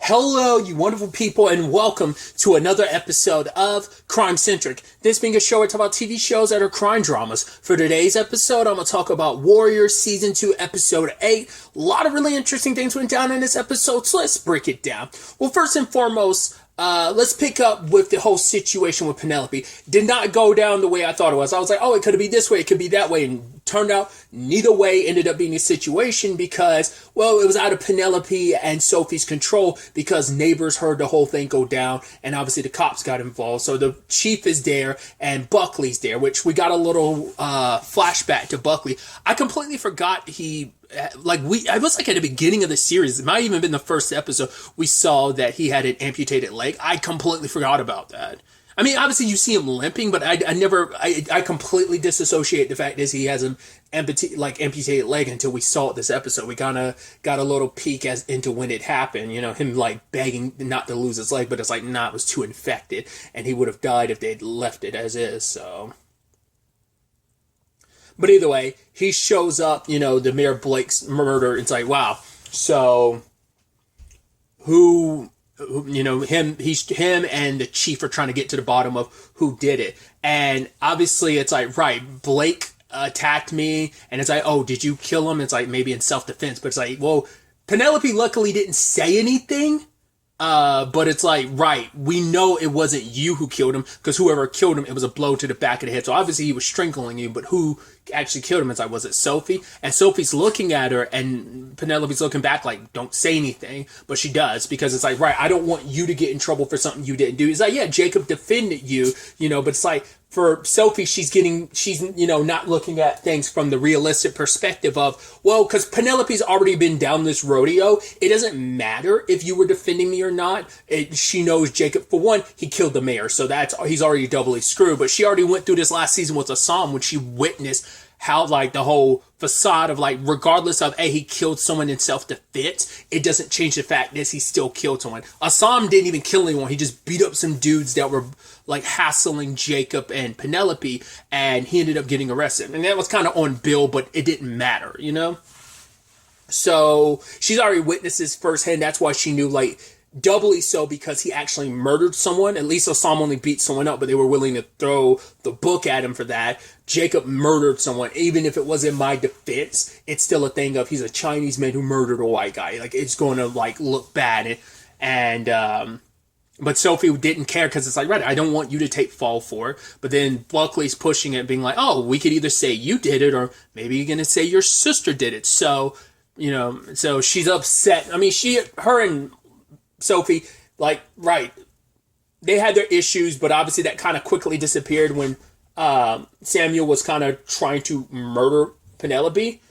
Hello, you wonderful people, and welcome to another episode of Crime Centric. This being a show where I talk about TV shows that are crime dramas. For today's episode, I'm going to talk about Warriors Season 2, Episode 8. A lot of really interesting things went down in this episode, so let's break it down. Well, first and foremost, let's pick up with the whole situation with Penelope. Did not go down the way I thought it was. I was like, oh, it could be this way, it could be that way, and turned out neither way ended up being a situation because, well, it was out of Penelope and Sophie's control because neighbors heard the whole thing go down, and obviously the cops got involved. So the chief is there, and Buckley's there, which we got a little flashback to Buckley. I completely forgot it was like at the beginning of the series, it might even been the first episode, we saw that he had an amputated leg. I completely forgot about that. I mean, obviously you see him limping, but I completely disassociate the fact is he has an amputated leg until we saw it this episode. We kind of got a little peek into when it happened, you know, him like begging not to lose his leg, but it's like, nah, it was too infected and he would have died if they'd left it as is, so. But either way, he shows up, you know, the Mayor Blake's murder. It's like, wow. So, him and the chief are trying to get to the bottom of who did it. And obviously it's like, right, Blake attacked me. And it's like, oh, did you kill him? It's like, maybe in self-defense. But it's like, well, Penelope luckily didn't say anything. But it's like, right, we know it wasn't you who killed him, because whoever killed him, it was a blow to the back of the head. So obviously he was strangling you, but who actually killed him? It's like, was it Sophie? And Sophie's looking at her, and Penelope's looking back like, don't say anything. But she does, because it's like, right, I don't want you to get in trouble for something you didn't do. It's like, yeah, Jacob defended you, you know, but it's like, for Sophie, she's not looking at things from the realistic perspective of, well, because Penelope's already been down this rodeo. It doesn't matter if you were defending me or not. She knows Jacob, for one, he killed the mayor, so he's already doubly screwed. But she already went through this last season with Assam when she witnessed how, like, the whole facade of, like, regardless of, hey, he killed someone in self-defense, it doesn't change the fact that he still killed someone. Assam didn't even kill anyone. He just beat up some dudes that were, like, hassling Jacob and Penelope, and he ended up getting arrested. And that was kind of on Bill, but it didn't matter, you know? So, she's already witnessed this firsthand. That's why she knew, like, doubly so because he actually murdered someone. At least Assam only beat someone up, but they were willing to throw the book at him for that. Jacob murdered someone. Even if it was in my defense, it's still a thing of he's a Chinese man who murdered a white guy. Like, it's going to, like, look bad. But Sophie didn't care because it's like, right, I don't want you to take fall for it. But then Buckley's pushing it, being like, oh, we could either say you did it or maybe you're going to say your sister did it. So, you know, so she's upset. I mean, her and Sophie, like, right, they had their issues, but obviously that kind of quickly disappeared when Samuel was kind of trying to murder Penelope,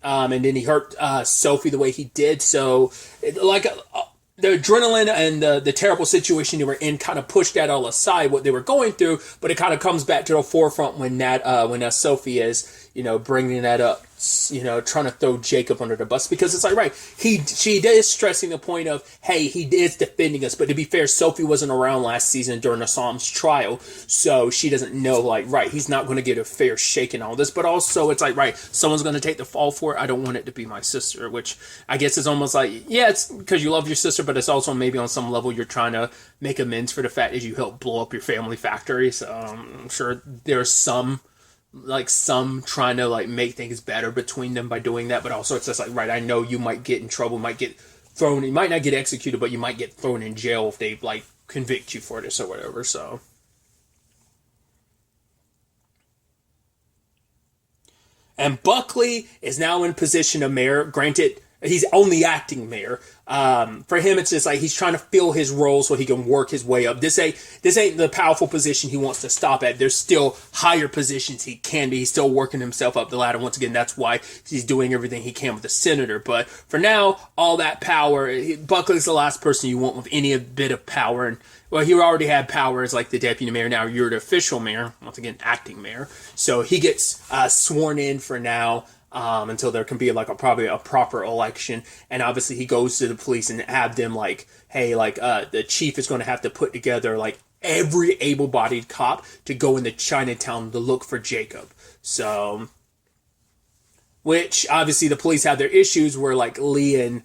and then he hurt Sophie the way he did. So, the adrenaline and the terrible situation they were in kind of pushed that all aside, what they were going through, but it kind of comes back to the forefront when Sophie is, you know, bringing that up, you know, trying to throw Jacob under the bus, because it's like, right, she is stressing the point of, hey, he is defending us, but to be fair, Sophie wasn't around last season during Assam's trial, so she doesn't know, like, right, he's not going to get a fair shake in all this, but also it's like, right, someone's going to take the fall for it. I don't want it to be my sister, which I guess is almost like, yeah, it's because you love your sister, but it's also maybe on some level you're trying to make amends for the fact that you helped blow up your family factory. So I'm sure there's some trying to, like, make things better between them by doing that, but also it's just like, right, I know you might get in trouble, you might not get executed, but you might get thrown in jail if they, like, convict you for this or whatever, so. And Buckley is now in position of mayor. Granted, he's only acting mayor. For him, it's just like he's trying to fill his role so he can work his way up. This ain't the powerful position he wants to stop at. There's still higher positions he can be. He's still working himself up the ladder. Once again, that's why he's doing everything he can with the senator. But for now, all that power, Buckley's the last person you want with any bit of power. And, well, he already had power as, like, the deputy mayor. Now you're the official mayor. Once again, acting mayor. So he gets sworn in for now. Until there can be, like, probably a proper election. And obviously he goes to the police and have them, like, hey, like, the chief is going to have to put together, like, every able-bodied cop to go into Chinatown to look for Jacob. So, which obviously the police have their issues where, like, Lee and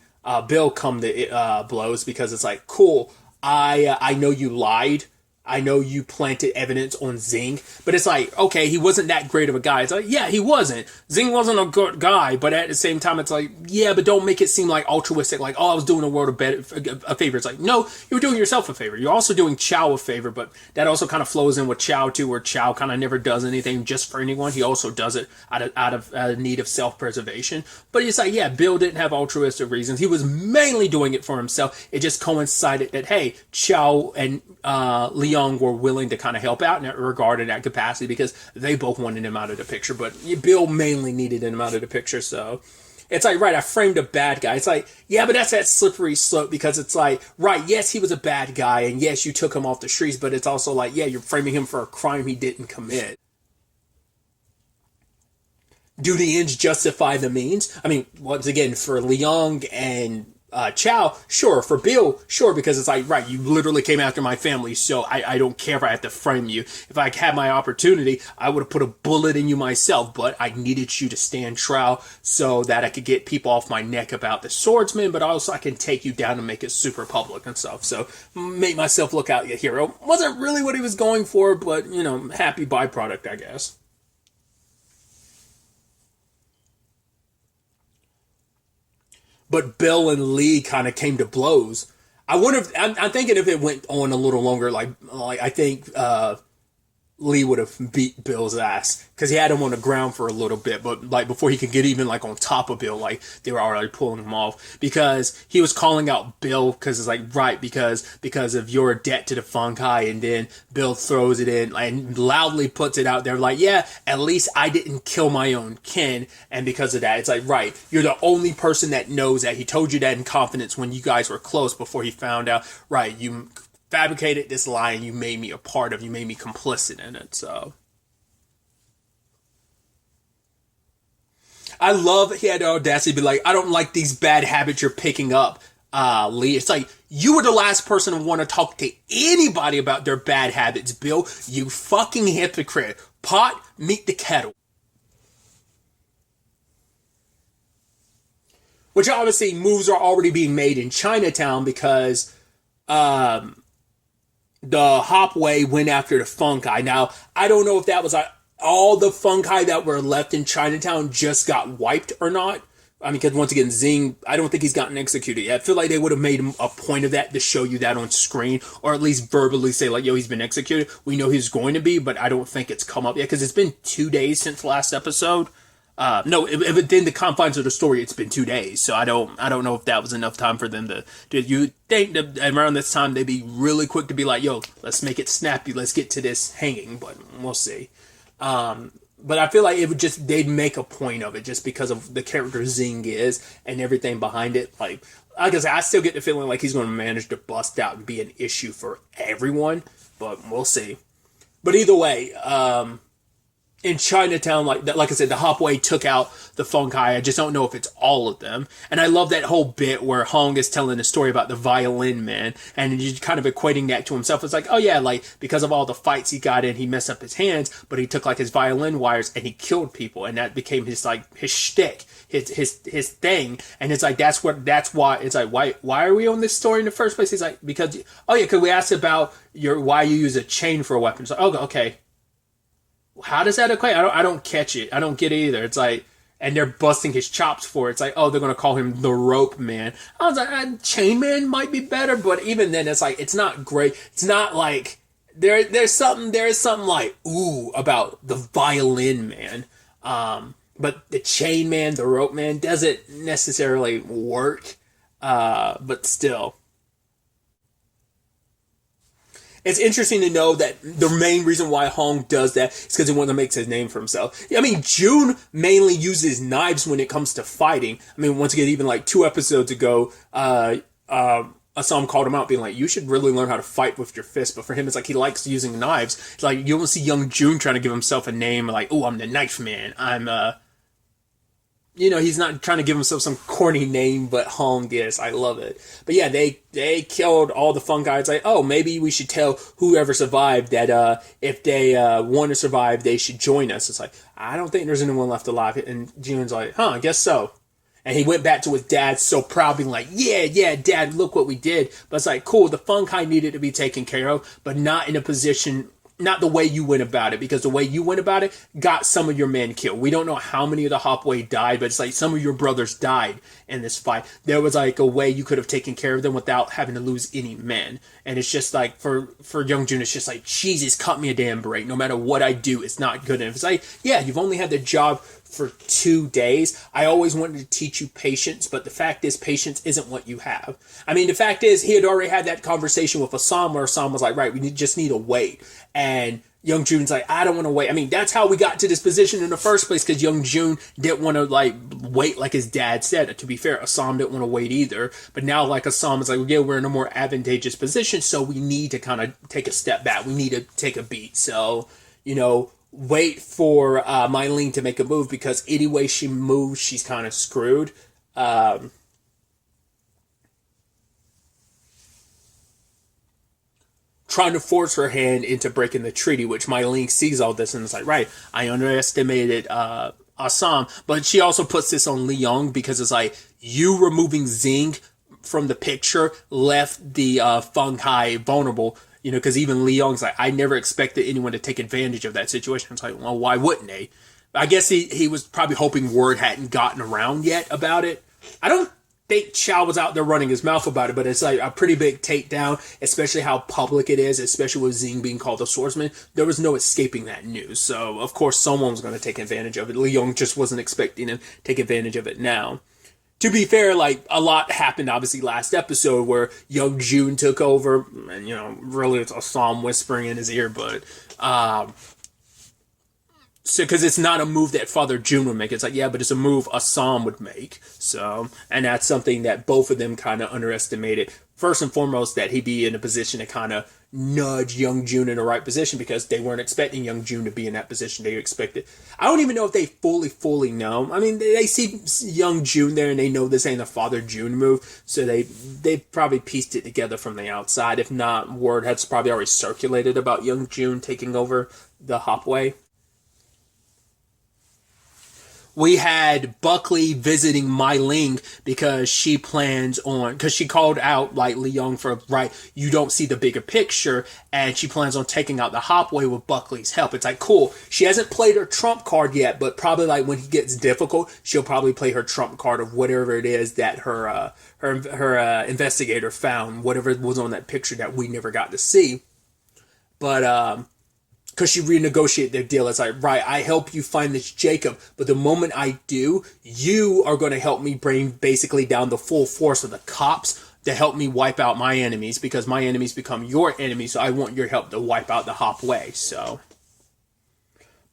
Bill come to blows because it's like, cool, I know you lied. I know you planted evidence on Zing, but it's like, okay, he wasn't that great of a guy. It's like, yeah, he wasn't. Zing wasn't a good guy, but at the same time, it's like, yeah, but don't make it seem like altruistic, like, oh, I was doing the world a favor. It's like, no, you were doing yourself a favor. You're also doing Chow a favor, but that also kind of flows in with Chow too, where Chow kind of never does anything just for anyone. He also does it out of need of self-preservation. But it's like, yeah, Bill didn't have altruistic reasons. He was mainly doing it for himself. It just coincided that, hey, Chow and Leon were willing to kind of help out in that regard, in that capacity, because they both wanted him out of the picture, but Bill mainly needed him out of the picture. So it's like, right, I framed a bad guy. It's like, yeah, but that's that slippery slope, because it's like, right, yes, he was a bad guy, and yes, you took him off the streets, but it's also like, yeah, you're framing him for a crime he didn't commit. Do the ends justify the means? I mean, once again, for Leong and Chow, sure. For Bill, sure, because it's like, right, you literally came after my family, so I don't care if I have to frame you. If I had my opportunity, I would have put a bullet in you myself, but I needed you to stand trial so that I could get people off my neck about the swordsman, but also I can take you down and make it super public and stuff. So make myself look out, your hero. Wasn't really what he was going for, but, happy byproduct, I guess. But Bill and Lee kind of came to blows. I wonder if I'm thinking if it went on a little longer, like I think Lee would have beat Bill's ass because he had him on the ground for a little bit, but like before he could get even like on top of Bill, like they were already pulling him off because he was calling out Bill because it's like, right, because of your debt to the fungi, and then Bill throws it in and loudly puts it out there like, yeah, at least I didn't kill my own kin, and because of that, it's like, right, you're the only person that knows that. He told you that in confidence when you guys were close before he found out, right, you fabricated this lie and you made me a part of, you made me complicit in it. So I love that he had the audacity to be like, I don't like these bad habits you're picking up, Lee. It's like, you were the last person to want to talk to anybody about their bad habits, Bill. You fucking hypocrite. Pot, meet the kettle. Which obviously moves are already being made in Chinatown because the Hopway went after the fungi. Now, I don't know if that was all the fungi that were left in Chinatown just got wiped or not. I mean, because once again, Zing, I don't think he's gotten executed yet. I feel like they would have made a point of that to show you that on screen, or at least verbally say like, yo, he's been executed. We know he's going to be, but I don't think it's come up yet because it's been 2 days since the last episode. No, if within the confines of the story, it's been 2 days, so I don't know if that was enough time for them to. Did you think that around this time they'd be really quick to be like, "Yo, let's make it snappy, let's get to this hanging," but we'll see. But I feel like it would just they'd make a point of it just because of the character Zing is and everything behind it. Like I said, I still get the feeling like he's going to manage to bust out and be an issue for everyone, but we'll see. But either way, in Chinatown, like I said, the Hopway took out the fungi. I just don't know if it's all of them. And I love that whole bit where Hong is telling a story about the violin man, and he's kind of equating that to himself. It's like, oh yeah, like because of all the fights he got in, he messed up his hands, but he took like his violin wires and he killed people, and that became his shtick, his thing. And it's like that's why it's like why are we on this story in the first place? He's like, because we asked about why you use a chain for a weapon. It's like, oh, okay. How does that equate? I don't catch it. I don't get it either. It's like, and they're busting his chops for it. It's like, oh, they're going to call him the Rope Man. I was like, Chain Man might be better, but even then, it's like, it's not great. It's not like, there's something like, ooh, about the Violin Man. But the Chain Man, the Rope Man doesn't necessarily work. But still. It's interesting to know that the main reason why Hong does that is because he wants to make his name for himself. I mean, June mainly uses knives when it comes to fighting. I mean, once again, even like 2 episodes ago, Assam called him out being like, you should really learn how to fight with your fist. But for him, it's like he likes using knives. It's like you don't see young June trying to give himself a name like, oh, I'm the knife man. I'm, he's not trying to give himself some corny name, but Hong is. I love it. But yeah, they killed all the fungi. It's like, oh, maybe we should tell whoever survived that if they want to survive, they should join us. It's like, I don't think there's anyone left alive. And June's like, I guess so. And he went back to his dad so proud, being like, yeah, dad, look what we did. But it's like, cool, the fungi needed to be taken care of, but not in a position, not the way you went about it, because the way you went about it got some of your men killed. We don't know how many of the Hopway died, but it's like some of your brothers died in this fight. There was like a way you could have taken care of them without having to lose any men. And it's just like, for Young Jun, it's just like, Jesus, cut me a damn break. No matter what I do, it's not good enough. It's like, yeah, you've only had the job for 2 days. I always wanted to teach you patience, but the fact is, patience isn't what you have. I mean, the fact is, he had already had that conversation with Assam, where Assam was like, right, just need to wait. And Young Jun's like, I don't want to wait. I mean, that's how we got to this position in the first place, because Young Jun didn't want to, like, wait like his dad said. To be fair, Assam didn't want to wait either. But now, like, Assam is like, yeah, we're in a more advantageous position, so we need to kind of take a step back. We need to take a beat. So, wait for Mai Ling to make a move, because any way she moves, she's kind of screwed. Trying to force her hand into breaking the treaty, which Mai Ling sees all this and is like, right, I underestimated Assam, but she also puts this on Li Yong, because it's like, you removing Zing from the picture left the fungi vulnerable. Because even Li Yong's like, I never expected anyone to take advantage of that situation. It's like, well, why wouldn't they? I guess he was probably hoping word hadn't gotten around yet about it. I don't think Chow was out there running his mouth about it, but it's like a pretty big takedown, especially how public it is, especially with Zing being called a swordsman. There was no escaping that news. So, of course, someone was going to take advantage of it. Li Yong just wasn't expecting to take advantage of it now. To be fair, like, a lot happened, obviously, last episode where Young Jun took over, and, really it's a psalm whispering in his ear, but, so, because it's not a move that Father Jun would make. It's like, yeah, but it's a move Assam would make. So, and that's something that both of them kind of underestimated. First and foremost, that he'd be in a position to kind of nudge Young Jun in the right position, because they weren't expecting Young Jun to be in that position. They expected, I don't even know if they fully know. I mean, they see Young Jun there and they know this ain't a Father Jun move, so they probably pieced it together from the outside. If not, word has probably already circulated about Young Jun taking over the Hopway. We had Buckley visiting Mai Ling because she called out, like, Li Yong for, right, you don't see the bigger picture, and she plans on taking out the Hopway with Buckley's help. It's like, cool. She hasn't played her trump card yet, but probably, like, when he gets difficult, she'll probably play her trump card of whatever it is that her investigator found, whatever was on that picture that we never got to see. But, because she renegotiated their deal. It's like, right, I help you find this Jacob, but the moment I do, you are going to help me bring basically down the full force of the cops to help me wipe out my enemies, because my enemies become your enemies, so I want your help to wipe out the Hopway. So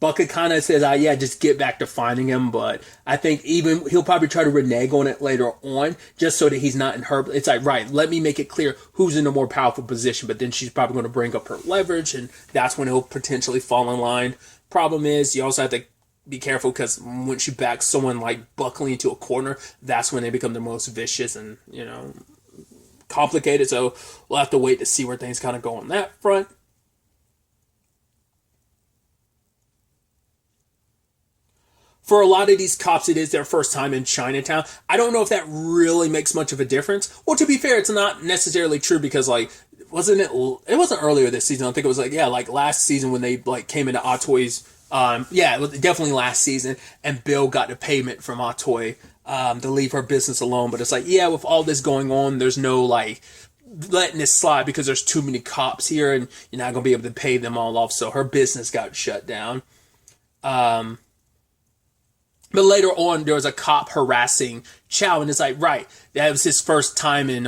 Bucket kind of says, yeah, just get back to finding him, but I think even he'll probably try to renege on it later on, just so that he's not in her. It's like, right, let me make it clear who's in a more powerful position, but then she's probably going to bring up her leverage, and that's when he'll potentially fall in line. Problem is, you also have to be careful, because once you back someone like Buckley into a corner, that's when they become the most vicious and, complicated, so we'll have to wait to see where things kind of go on that front. For a lot of these cops, it is their first time in Chinatown. I don't know if that really makes much of a difference. Well, to be fair, it's not necessarily true, because, like, it wasn't earlier this season. I think it was, like last season when they, like, came into Atoy's, it was definitely last season, and Bill got the payment from Atoy, to leave her business alone. But it's like, yeah, with all this going on, there's no, like, letting this slide, because there's too many cops here, and you're not going to be able to pay them all off, so her business got shut down. But later on, there was a cop harassing Chow, and it's like, right, that was his first time in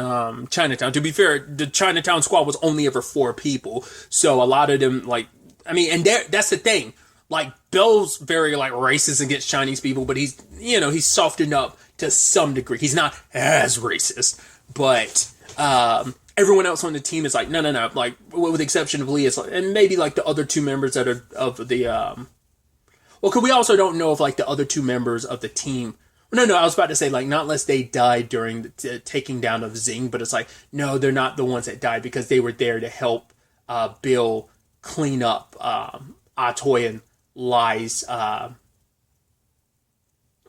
Chinatown. To be fair, the Chinatown squad was only ever 4 people, so a lot of them, like, I mean, and that's the thing. Like, Bill's very, like, racist against Chinese people, but he's softened up to some degree. He's not as racist, but everyone else on the team is like, no, like, with the exception of Lee, it's like, and maybe, like, the other 2 members that are of the, well, because we also don't know if, like, the other 2 members of the team. No, I was about to say, like, not unless they died during the taking down of Zing, but it's like, no, they're not the ones that died, because they were there to help Bill clean up Atoy and Lai's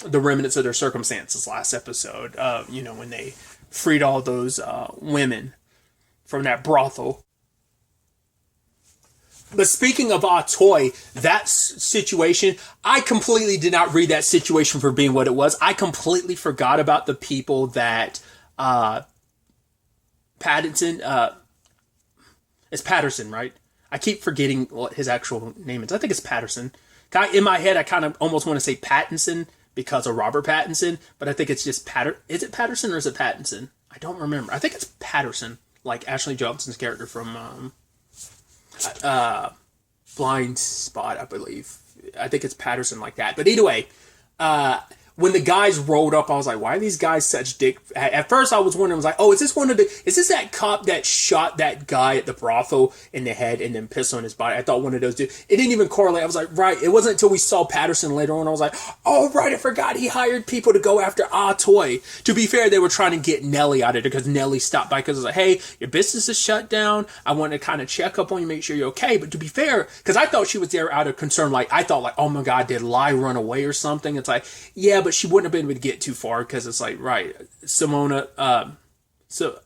the remnants of their circumstances last episode. When they freed all those women from that brothel. But speaking of Toy, that situation, I completely did not read that situation for being what it was. I completely forgot about the people that Pattinson, it's Patterson, right? I keep forgetting what his actual name is. I think it's Patterson. In my head, I kind of almost want to say Pattinson because of Robert Pattinson, but I think it's just Is it Patterson or is it Pattinson? I don't remember. I think it's Patterson, like Ashley Johnson's character from Blind Spot, I believe. I think it's Patterson like that. But either way, when the guys rolled up, I was like, why are these guys such dick? At first I was wondering, I was like, oh, is this that cop that shot that guy at the brothel in the head and then pissed on his body? I thought one of those dudes. It didn't even correlate. I was like, right. It wasn't until we saw Patterson later on. I was like, oh, right. I forgot he hired people to go after Toy. To be fair, they were trying to get Nellie out of it because Nellie stopped by because it was like, hey, your business is shut down. I want to kind of check up on you, make sure you're okay. But to be fair, because I thought she was there out of concern. Like, I thought like, oh my God, did Lai run away or something? It's like, yeah, but she wouldn't have been able to get too far because it's like, right, Sonoma to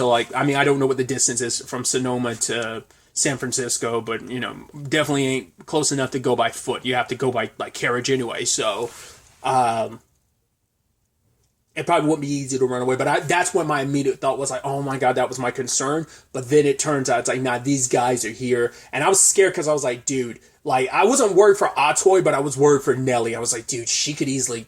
like, I mean, I don't know what the distance is from Sonoma to San Francisco, but definitely ain't close enough to go by foot. You have to go by like carriage anyway. So, it probably wouldn't be easy to run away, but that's when my immediate thought was like, oh my God, that was my concern. But then it turns out it's like, nah, these guys are here. And I was scared because I was like, dude, like, I wasn't worried for Atoy, but I was worried for Nellie. I was like, dude, she could easily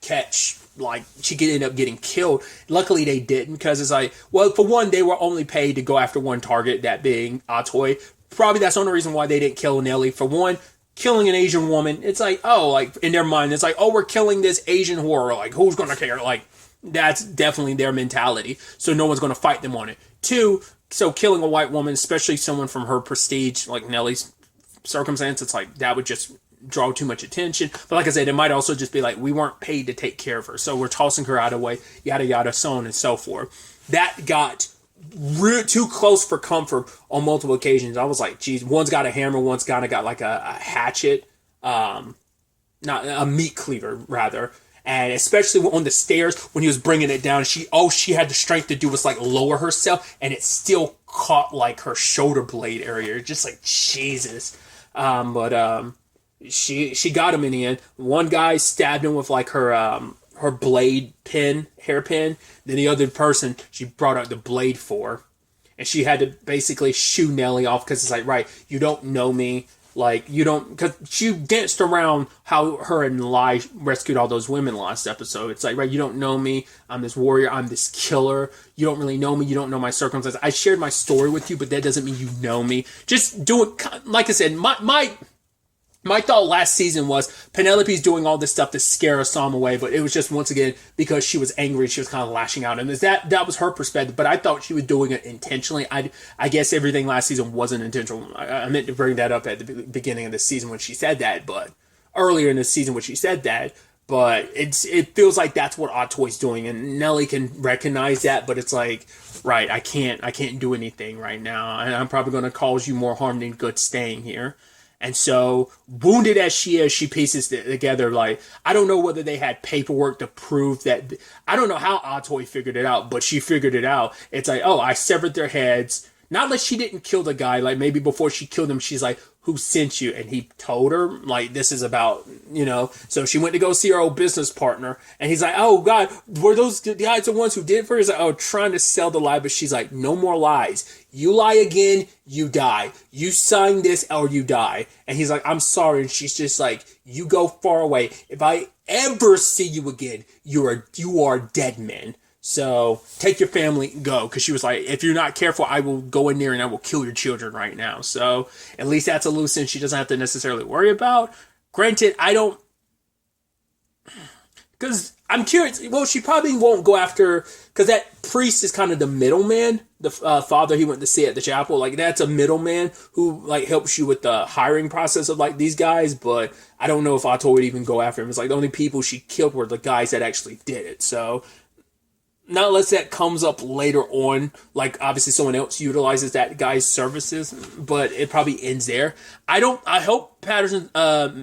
she could end up getting killed. Luckily, they didn't, because it's like, well, for one, they were only paid to go after one target, that being Atoy. Probably that's the only reason why they didn't kill Nellie. For one, killing an Asian woman, it's like, oh, like, in their mind, it's like, oh, we're killing this Asian horror. Like, who's gonna care? Like, that's definitely their mentality. So no one's gonna fight them on it. Two, so killing a white woman, especially someone from her prestige, like Nellie's circumstance, it's like, that would just draw too much attention. But like I said, it might also just be like, we weren't paid to take care of her, so we're tossing her out of the way, yada yada, so on and so forth. That got too close for comfort on multiple occasions. I was like, geez, one's got a hammer, one's got like a hatchet, not a meat cleaver rather. And especially on the stairs when he was bringing it down, she had the strength to do was like lower herself, and it still caught like her shoulder blade area. Just like, Jesus. She got him in the end. One guy stabbed him with like her blade hairpin. Then the other person she brought out the blade for, and she had to basically shoo Nellie off because it's like, right, you don't know me. Like, you don't, because she danced around how her and Lai rescued all those women last episode. It's like, right, you don't know me. I'm this warrior. I'm this killer. You don't really know me. You don't know my circumstances. I shared my story with you, but that doesn't mean you know me. Just do it. Like I said, my thought last season was Penelope's doing all this stuff to scare Osama away, but it was just, once again, because she was angry. She was kind of lashing out, and that was her perspective. But I thought she was doing it intentionally. I guess everything last season wasn't intentional. I meant to bring that up at the beginning of the season when she said that, but earlier in the season when she said that. But it feels like that's what Atoy's doing, and Nellie can recognize that. But it's like, right, I can't do anything right now, and I'm probably going to cause you more harm than good staying here. And so, wounded as she is, she pieces it together. Like, I don't know whether they had paperwork to prove that. I don't know how Atoy figured it out, but she figured it out. It's like, oh, I severed their heads. Not that she didn't kill the guy. Like, maybe before she killed him, she's like, who sent you? And he told her, like, this is about, So she went to go see her old business partner. And he's like, oh, God, were those guys the ones who did it for her? He's like, oh, trying to sell the lie. But she's like, no more lies. You lie again, you die. You sign this or you die. And he's like, I'm sorry. And she's just like, you go far away. If I ever see you again, you are dead men. So take your family and go. Because she was like, if you're not careful, I will go in there and I will kill your children right now. So at least that's a loose end she doesn't have to necessarily worry about. Granted, I don't... Because I'm curious. Well, she probably won't go after... Because that priest is kind of the middleman. The father he went to see at the chapel. Like, that's a middleman who, like, helps you with the hiring process of, like, these guys. But I don't know if Otto would even go after him. It's like the only people she killed were the guys that actually did it. So... Not unless that comes up later on, like obviously someone else utilizes that guy's services, but it probably ends there. I hope Patterson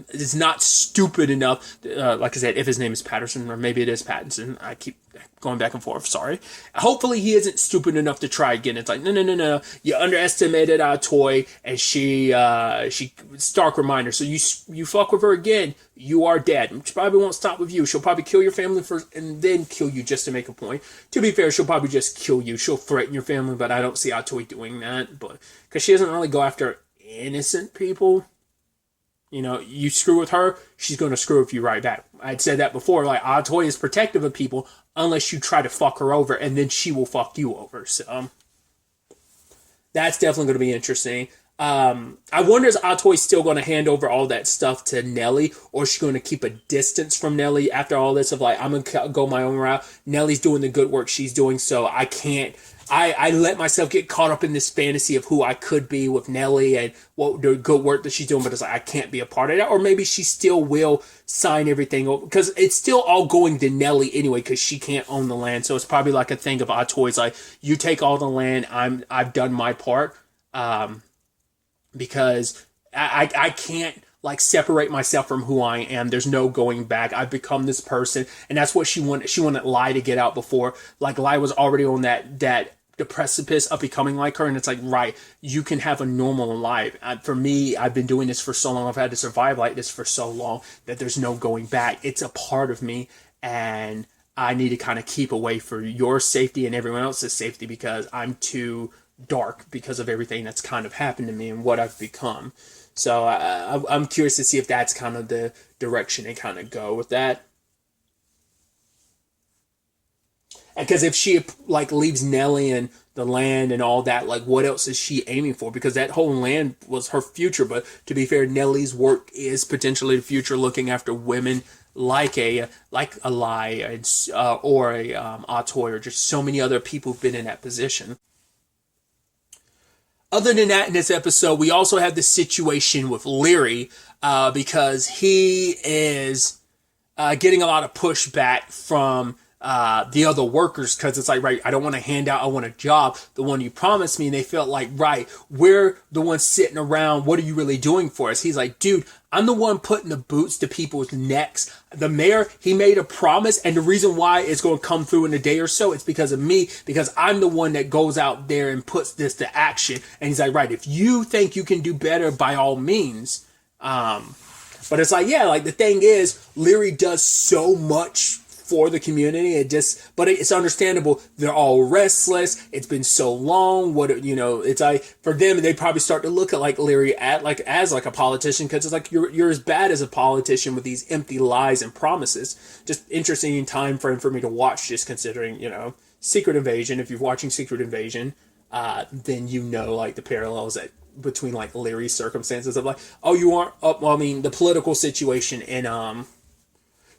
is not stupid enough. Like I said, if his name is Patterson, or maybe it is Pattinson, I keep going back and forth. Sorry. Hopefully, he isn't stupid enough to try again. It's like no. You underestimated our toy, and she stark reminder. So you fuck with her again, you are dead. She probably won't stop with you. She'll probably kill your family first, and then kill you just to make a point. To be fair, she'll probably just kill you. She'll threaten your family, but I don't see our toy doing that. But because she doesn't really go after innocent people. You know, you screw with her, she's going to screw with you right back. I'd said that before, like, Toy is protective of people unless you try to fuck her over, and then she will fuck you over. So, that's definitely going to be interesting. I wonder is Toy still going to hand over all that stuff to Nelly, or is she going to keep a distance from Nelly after all this of, like, I'm going to go my own route. Nelly's doing the good work she's doing, so I can't... I let myself get caught up in this fantasy of who I could be with Nelly and what the good work that she's doing, but it's like I can't be a part of that. Or maybe she still will sign everything over because it's still all going to Nelly anyway because she can't own the land. So it's probably like a thing of Toys like you take all the land. I've done my part because I can't like separate myself from who I am. There's no going back. I've become this person, and that's what she wanted. She wanted Lai to get out before. Like Lai was already on that the precipice of becoming like her, and it's like, right, you can have a normal life. For me, I've been doing this for so long. I've had to survive like this for so long that there's no going back. It's a part of me, and I need to kind of keep away for your safety and everyone else's safety because I'm too dark because of everything that's kind of happened to me and what I've become. So I'm curious to see if that's kind of the direction they kind of go with that. Because if she like leaves Nelly and the land and all that, like what else is she aiming for? Because that whole land was her future. But to be fair, Nelly's work is potentially the future, looking after women like a Lai or a Atoy or just so many other people who've been in that position. Other than that, in this episode, we also have the situation with Leary because he is getting a lot of pushback from the other workers because it's like, right, I don't want a handout, I want a job, the one you promised me. And they felt like, right, we're the ones sitting around. What are you really doing for us? He's like, dude, I'm the one putting the boots to people's necks. The mayor, he made a promise, and the reason why it's going to come through in a day or so, it's because of me, because I'm the one that goes out there and puts this to action. And he's like, right, if you think you can do better, by all means. But it's like, yeah, like the thing is, Leary does so much for the community. But it's understandable. They're all restless. It's been so long. It's like for them, they probably start to look at like Leary as a politician because it's like you're as bad as a politician with these empty lies and promises. Just interesting time frame for me to watch. Just considering Secret Invasion. If you're watching Secret Invasion, then like the parallels between like Leary's circumstances of like, oh, you aren't. The political situation in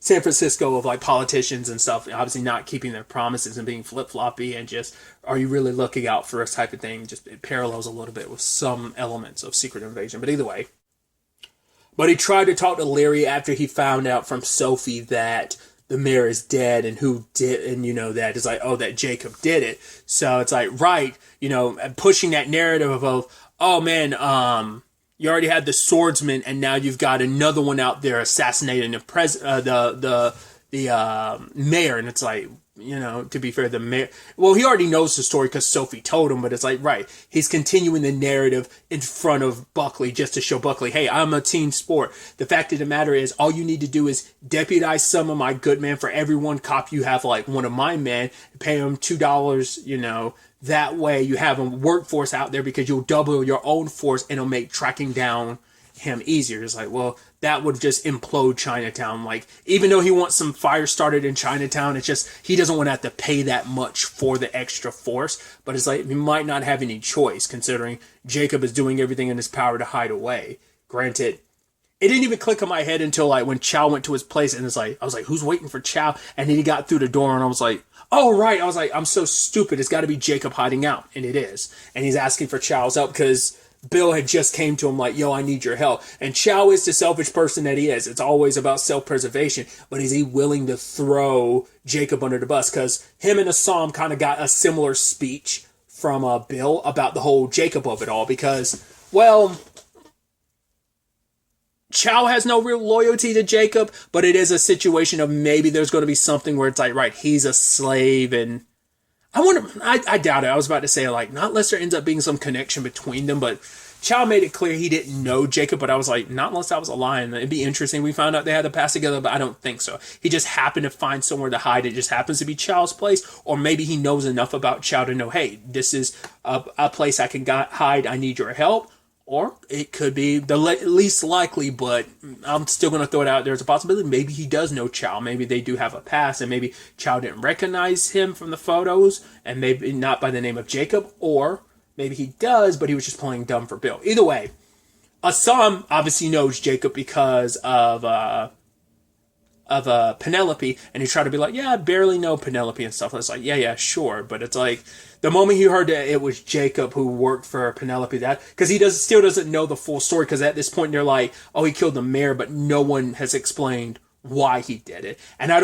San Francisco of like politicians and stuff, obviously not keeping their promises and being flip-floppy and just, are you really looking out for us type of thing? Just it parallels a little bit with some elements of Secret Invasion, but either way. But he tried to talk to Leary after he found out from Sophie that the mayor is dead and who did, and that is like, oh, that Jacob did it. So it's like, right, pushing that narrative of, oh man, you already had the swordsman, and now you've got another one out there assassinating the mayor. And it's like, to be fair, the mayor, well, he already knows the story because Sophie told him, but it's like, right, he's continuing the narrative in front of Buckley just to show Buckley, hey, I'm a team sport. The fact of the matter is, all you need to do is deputize some of my good men. For every one cop you have, like one of my men, pay him $2, that way you have a workforce out there because you'll double your own force and it'll make tracking down him easier. It's like, well, that would just implode Chinatown. Like, even though he wants some fire started in Chinatown, it's just, he doesn't want to have to pay that much for the extra force. But it's like, he might not have any choice considering Jacob is doing everything in his power to hide away. Granted, it didn't even click in my head until like when Chow went to his place and I was like, who's waiting for Chow? And then he got through the door and I was like, oh, right. I was like, I'm so stupid. It's got to be Jacob hiding out. And it is. And he's asking for Chow's help because Bill had just came to him like, yo, I need your help. And Chow is the selfish person that he is. It's always about self-preservation. But is he willing to throw Jacob under the bus? Because him and Assam kind of got a similar speech from Bill about the whole Jacob of it all. Because, well, Chow has no real loyalty to Jacob, but it is a situation of maybe there's going to be something where it's like, right, he's a slave, and I wonder, I doubt it. I was about to say, like, not unless there ends up being some connection between them, but Chow made it clear he didn't know Jacob, but I was like, not unless that was a lie, and it'd be interesting. We found out they had to pass together, but I don't think so. He just happened to find somewhere to hide. It just happens to be Chow's place, or maybe he knows enough about Chow to know, hey, this is a place I can hide. I need your help. Or it could be the least likely, but I'm still going to throw it out there as a possibility. Maybe he does know Chow. Maybe they do have a past, and maybe Chow didn't recognize him from the photos, and maybe not by the name of Jacob. Or maybe he does, but he was just playing dumb for Bill. Either way, Assam obviously knows Jacob because of Penelope, and he tried to be like, yeah, I barely know Penelope and stuff. And it's like, yeah, sure. But it's like, the moment he heard that it was Jacob who worked for Penelope, that, because he still doesn't know the full story, because at this point they're like, oh, he killed the mayor, but no one has explained why he did it. And I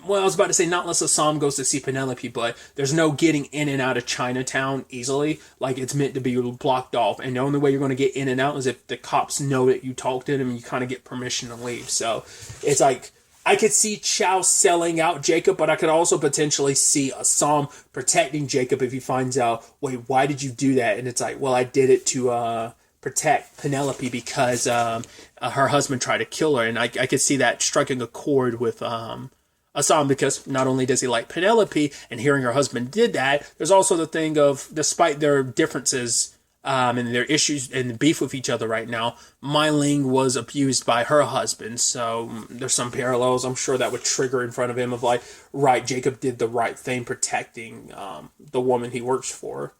was about to say, not unless Assam goes to see Penelope, but there's no getting in and out of Chinatown easily. Like, it's meant to be blocked off, and the only way you're going to get in and out is if the cops know that you talked to them and you kind of get permission to leave. So it's like, I could see Chow selling out Jacob, but I could also potentially see Assam protecting Jacob if he finds out, wait, why did you do that? And it's like, well, I did it to protect Penelope because her husband tried to kill her. And I could see that striking a chord with Assam, because not only does he like Penelope, and hearing her husband did that, there's also the thing of, despite their differences and their issues and beef with each other right now, Mai Ling was abused by her husband, so there's some parallels I'm sure that would trigger in front of him of like, right, Jacob did the right thing protecting the woman he works for.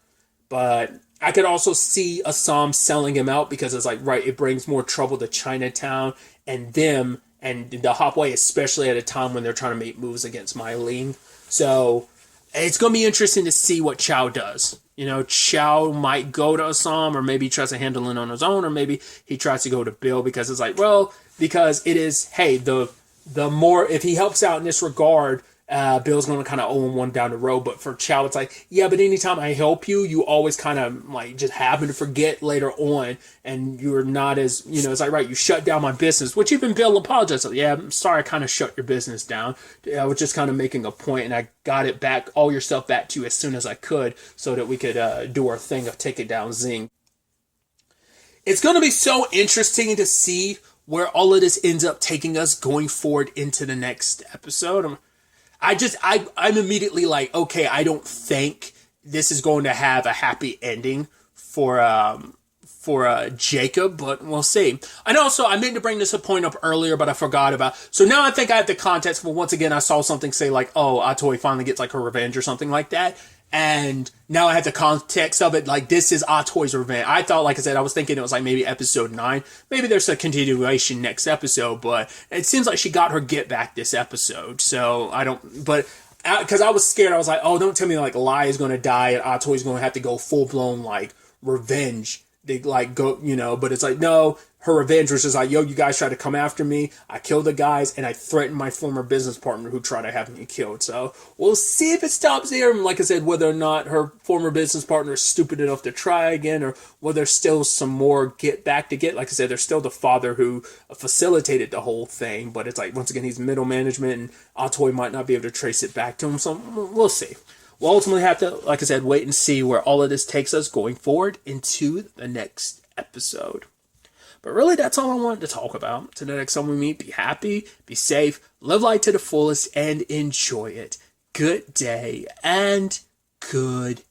But I could also see Assam selling him out, because it's like, right, it brings more trouble to Chinatown and them and the Hopway, especially at a time when they're trying to make moves against Mai Ling. So it's going to be interesting to see what Chow does. Chow might go to Assam, or maybe he tries to handle it on his own, or maybe he tries to go to Bill, because it's like, well, because it is, hey, the more, if he helps out in this regard, Bill's going to kind of owe him one down the road. But for Chow, it's like, yeah, but anytime I help you, you always kind of like just happen to forget later on, and you're not as, it's like, right, you shut down my business, which even Bill apologized. Like, yeah, I'm sorry, I kind of shut your business down. I was just kind of making a point, and I got it back, all your stuff back to you as soon as I could, so that we could do our thing of take it down, zing. It's going to be so interesting to see where all of this ends up taking us going forward into the next episode. I'm immediately like, okay, I don't think this is going to have a happy ending for Jacob, but we'll see. And also, I meant to bring this point up earlier, but I forgot about. So now I think I have the context. But once again, I saw something say like, oh, Atoy finally gets like her revenge or something like that. And now I have the context of it, like, this is Atoy's revenge. I thought, like I said, I was thinking it was like maybe episode 9. Maybe there's a continuation next episode, but it seems like she got her get back this episode. So because I was scared. I was like, oh, don't tell me like Lai is going to die and Atoy's going to have to go full blown like revenge. They like go, but it's like, no, her revenge was just like, yo, you guys tried to come after me. I killed the guys, and I threatened my former business partner who tried to have me killed. So we'll see if it stops there. And like I said, whether or not her former business partner is stupid enough to try again, or whether there's still some more get back to get. Like I said, there's still the father who facilitated the whole thing. But it's like, once again, he's middle management, and Atoy might not be able to trace it back to him. So we'll see. We'll ultimately have to, like I said, wait and see where all of this takes us going forward into the next episode. But really, that's all I wanted to talk about. Until the next time we meet, be happy, be safe, live life to the fullest, and enjoy it. Good day, and good